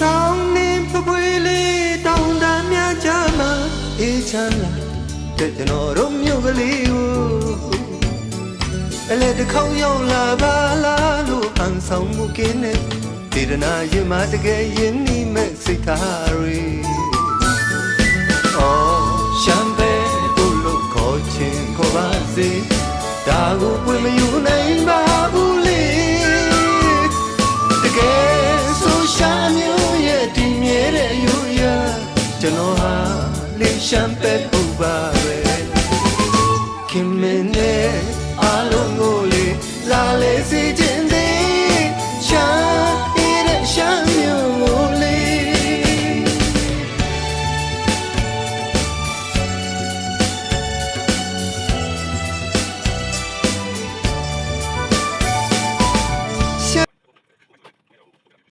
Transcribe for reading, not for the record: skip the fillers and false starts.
ဆောင်နေပွေးလေးတောင်းတများကြမှာအေးချမ်းလာတဲ့ကျွန်တော်တို့မြို့ကလေးကိုအလဲတစ်ခေါက်ရောက်လာပါလားလို့အန်ဆောင်မှုကင်းနေဒေသနာရင်မတကယ်ရင်းနှီးမဲ့စိတ်ထားရီအော်ရှမ်းပဲတို့လို့ခေါ်ချင်းခေါ်ပါစေဒါကိုပွင့်မယူနိုင်ပါဘူးလေတကယ်ဆိုရှမ်းမျိုးရဲ့ဒီမြဲတဲ့ယူရကျွန်တော်ဟာလေးရှမ်းပဲ